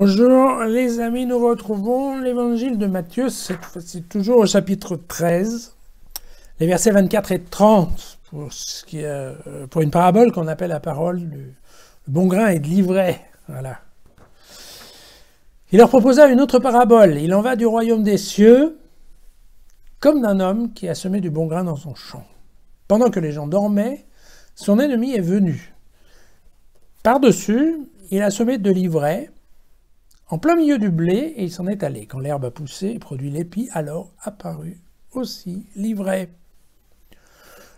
Bonjour les amis, nous retrouvons l'évangile de Matthieu, cette fois-ci toujours au chapitre 13, les versets 24 et 30, pour une parabole qu'on appelle la parole du bon grain et de l'ivraie. Voilà. Il leur proposa une autre parabole. Il en va du royaume des cieux comme d'un homme qui a semé du bon grain dans son champ. Pendant que les gens dormaient, son ennemi est venu. Par-dessus, il a semé de l'ivraie en plein milieu du blé, et il s'en est allé. Quand l'herbe a poussé et produit l'épi, alors apparut aussi l'ivraie.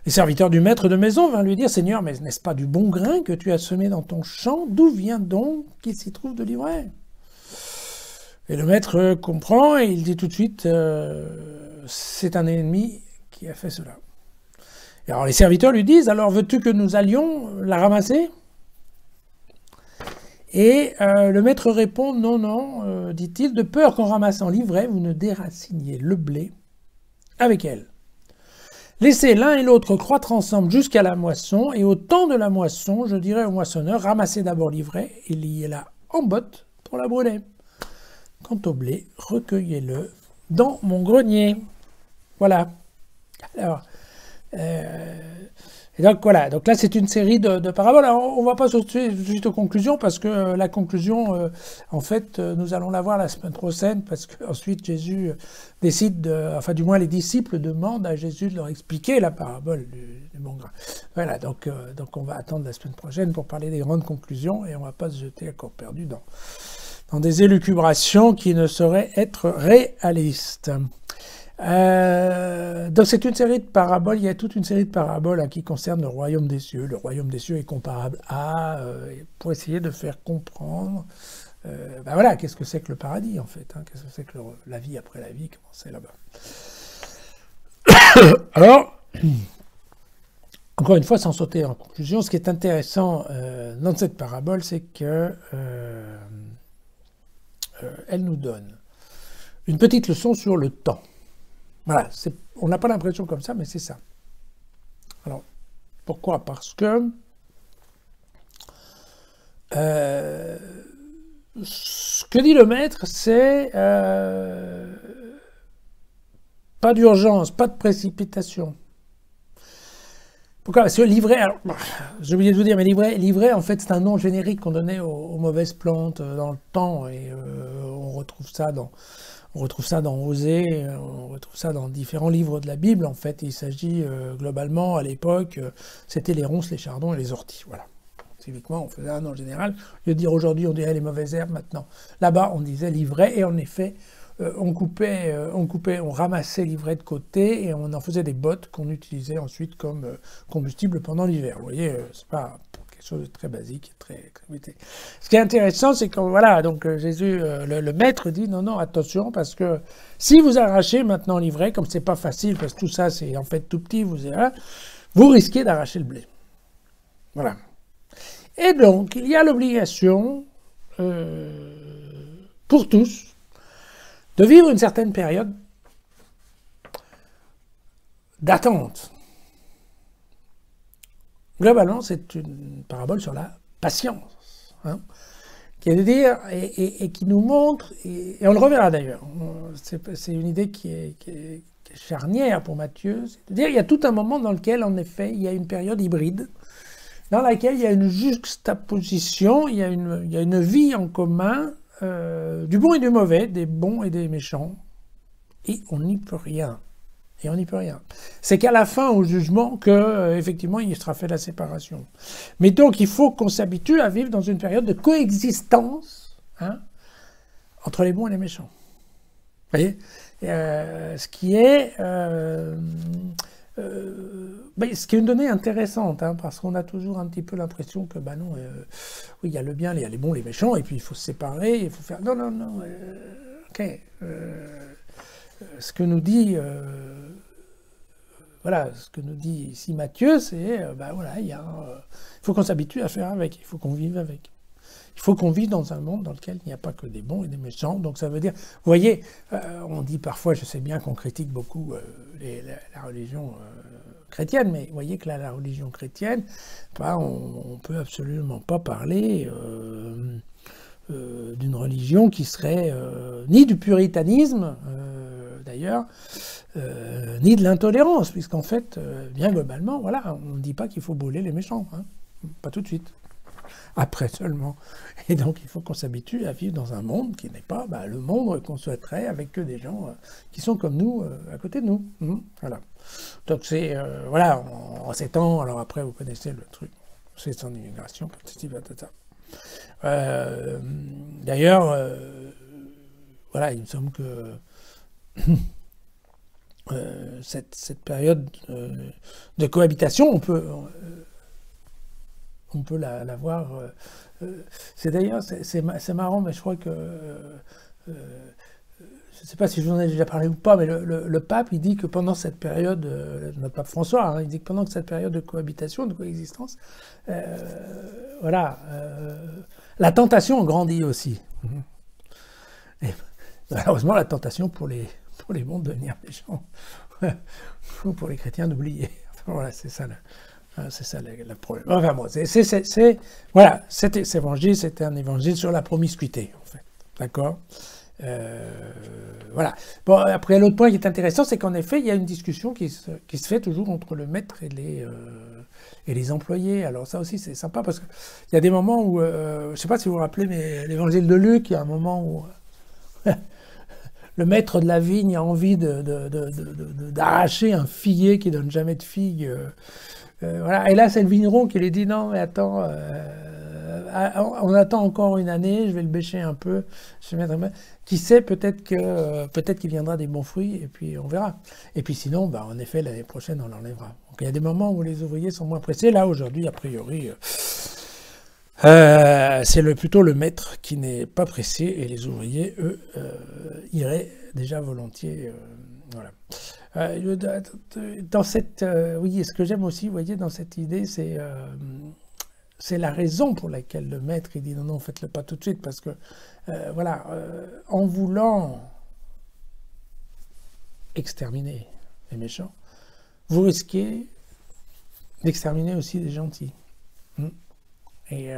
Les serviteurs du maître de maison vinrent lui dire « Seigneur, mais n'est-ce pas du bon grain que tu as semé dans ton champ? D'où vient donc qu'il s'y trouve de l'ivraie ?» Et le maître comprend et il dit tout de suite c'est un ennemi qui a fait cela. Et alors les serviteurs lui disent « Alors veux-tu que nous allions la ramasser ?» Et le maître répond « Non, non, dit-il, de peur qu'en ramassant l'ivraie, vous ne déraciniez le blé avec elle. Laissez l'un et l'autre croître ensemble jusqu'à la moisson, et au temps de la moisson, je dirai au moissonneur, ramassez d'abord l'ivraie et liez-la en botte pour la brûler. Quant au blé, recueillez-le dans mon grenier. » Voilà. Alors, et donc voilà, donc là c'est une série de paraboles. Alors, on ne va pas sauter juste aux conclusions parce que la conclusion, en fait, nous allons la voir la semaine prochaine parce qu'ensuite Jésus décide, enfin du moins les disciples demandent à Jésus de leur expliquer la parabole du bon grain. Voilà, donc on va attendre la semaine prochaine pour parler des grandes conclusions et on ne va pas se jeter à corps perdu dans des élucubrations qui ne sauraient être réalistes. Donc c'est une série de paraboles, il y a toute une série de paraboles qui concernent le royaume des cieux. Le royaume des cieux est comparable à, pour essayer de faire comprendre, voilà, qu'est-ce que c'est que le paradis en fait, qu'est-ce que c'est que la vie après la vie, comment c'est là-bas. Alors, encore une fois, sans sauter en conclusion, ce qui est intéressant dans cette parabole, c'est que elle nous donne une petite leçon sur le temps. Voilà, on n'a pas l'impression comme ça, mais c'est ça. Alors, pourquoi? Parce que ce que dit le maître, c'est pas d'urgence, pas de précipitation. Pourquoi? Parce que l'ivraie, j'ai oublié de vous dire, mais l'ivraie, en fait, c'est un nom générique qu'on donnait aux mauvaises plantes dans le temps, et on retrouve ça dans Osée, on retrouve ça dans différents livres de la Bible. En fait, il s'agit globalement, à l'époque, c'était les ronces, les chardons et les orties. Voilà. Typiquement, on faisait un nom général. Au lieu de dire aujourd'hui, on dirait les mauvaises herbes maintenant. Là-bas, on disait l'ivraie, et en effet, on ramassait l'ivraie de côté et on en faisait des bottes qu'on utilisait ensuite comme combustible pendant l'hiver. Vous voyez, c'est pas quelque chose de très basique, très. Ce qui est intéressant, c'est que voilà, donc Jésus, le maître dit non, attention, parce que si vous arrachez maintenant l'ivraie, comme c'est pas facile, parce que tout ça c'est en fait tout petit, vous risquez d'arracher le blé. Voilà. Et donc, il y a l'obligation pour tous de vivre une certaine période d'attente. Globalement, c'est une parabole sur la patience, qui est de dire, et qui nous montre, et on le reverra d'ailleurs, c'est une idée qui est charnière pour Matthieu, c'est de dire il y a tout un moment dans lequel, en effet, il y a une période hybride, dans laquelle il y a une juxtaposition, il y a une vie en commun, du bon et du mauvais, des bons et des méchants, et on n'y peut rien. Et on n'y peut rien. C'est qu'à la fin, au jugement, effectivement, il sera fait la séparation. Mais donc, il faut qu'on s'habitue à vivre dans une période de coexistence entre les bons et les méchants. Vous voyez, ce qui est une donnée intéressante, parce qu'on a toujours un petit peu l'impression que, non, oui, il y a le bien, il y a les bons, les méchants, et puis il faut se séparer, il faut faire... Non, ok. Ce que nous dit... voilà, ce que nous dit ici Matthieu, c'est, voilà, il faut qu'on s'habitue à faire avec, il faut qu'on vive avec. Il faut qu'on vive dans un monde dans lequel il n'y a pas que des bons et des méchants. Donc ça veut dire, vous voyez, on dit parfois, je sais bien qu'on critique beaucoup la religion chrétienne, mais vous voyez que là, la religion chrétienne, on ne peut absolument pas parler d'une religion qui serait ni du puritanisme, d'ailleurs, ni de l'intolérance, puisqu'en fait, bien globalement, voilà, on ne dit pas qu'il faut brûler les méchants, hein, pas tout de suite. Après seulement. Et donc il faut qu'on s'habitue à vivre dans un monde qui n'est pas le monde qu'on souhaiterait, avec que des gens qui sont comme nous, à côté de nous. Voilà. Donc c'est, voilà, en ces temps, alors après vous connaissez le truc, c'est son immigration, d'ailleurs, voilà, il me semble que cette période de cohabitation, on peut la voir. C'est d'ailleurs, c'est marrant, mais je crois que, je ne sais pas si je vous en ai déjà parlé ou pas, mais le pape, il dit que pendant cette période, notre pape François, hein, il dit que pendant cette période de cohabitation, de coexistence, voilà, la tentation grandit aussi. Et malheureusement, la tentation pour les mondes de devenir méchants, ou pour les chrétiens d'oublier. Enfin, voilà, c'est ça. C'est ça le problème. Enfin bon, voilà, cet évangile, c'était un évangile sur la promiscuité, en fait. D'accord voilà. Bon, après, l'autre point qui est intéressant, c'est qu'en effet, il y a une discussion qui se fait toujours entre le maître et les employés. Alors ça aussi, c'est sympa, parce qu'il y a des moments où, je ne sais pas si vous vous rappelez, mais l'évangile de Luc, il y a un moment où le maître de la vigne a envie d'arracher un figuier qui ne donne jamais de figues. Voilà. Et là, c'est le vigneron qui lui dit non, mais attends, on attend encore une année, je vais le bêcher un peu. Qui sait, peut-être qu'il viendra des bons fruits, et puis on verra. Et puis sinon, en effet, l'année prochaine, on l'enlèvera. Donc il y a des moments où les ouvriers sont moins pressés. Là, aujourd'hui, a priori, c'est plutôt le maître qui n'est pas pressé, et les ouvriers, eux, iraient déjà volontiers. Voilà. Dans cette, oui, ce que j'aime aussi, vous voyez, dans cette idée, c'est la raison pour laquelle le maître il dit non, faites-le pas tout de suite, parce que voilà, en voulant exterminer les méchants, vous risquez d'exterminer aussi les gentils. Et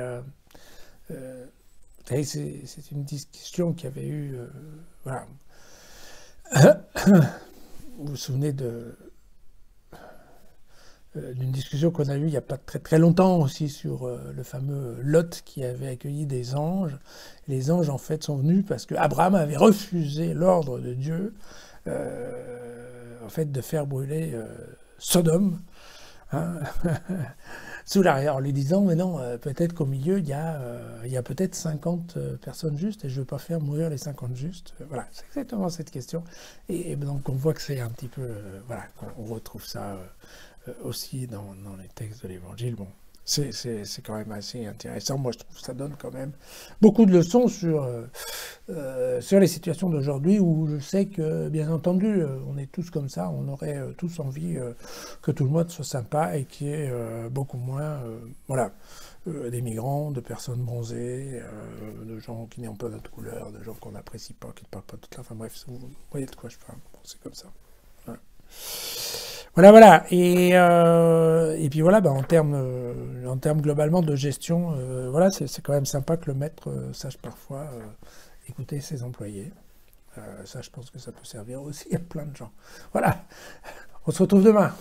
vous savez, c'est une discussion qui avait eu, voilà. Vous vous souvenez d'une discussion qu'on a eue il n'y a pas très très longtemps aussi sur le fameux Lot qui avait accueilli des anges. Les anges en fait sont venus parce que Abraham avait refusé l'ordre de Dieu en fait de faire brûler Sodome, hein, sous l'arrière, en lui disant mais non, peut-être qu'au milieu il y a peut-être 50 personnes justes et je ne veux pas faire mourir les 50 justes. Voilà, c'est exactement cette question. Et donc on voit que c'est un petit peu, voilà, on retrouve ça aussi dans les textes de l'Évangile. Bon, c'est quand même assez intéressant. Moi, je trouve que ça donne quand même beaucoup de leçons sur les situations d'aujourd'hui, où je sais que, bien entendu, on est tous comme ça, on aurait tous envie que tout le monde soit sympa et qu'il y ait beaucoup moins, voilà, des migrants, de personnes bronzées, de gens qui n'ont pas notre couleur, de gens qu'on n'apprécie pas, qui ne parlent pas toute la... Enfin bref, vous voyez de quoi je parle. Bon, c'est comme ça. Voilà. Voilà. Et puis voilà, en termes globalement de gestion, voilà, c'est quand même sympa que le maître sache parfois écouter ses employés. Ça, je pense que ça peut servir aussi à plein de gens. Voilà, on se retrouve demain.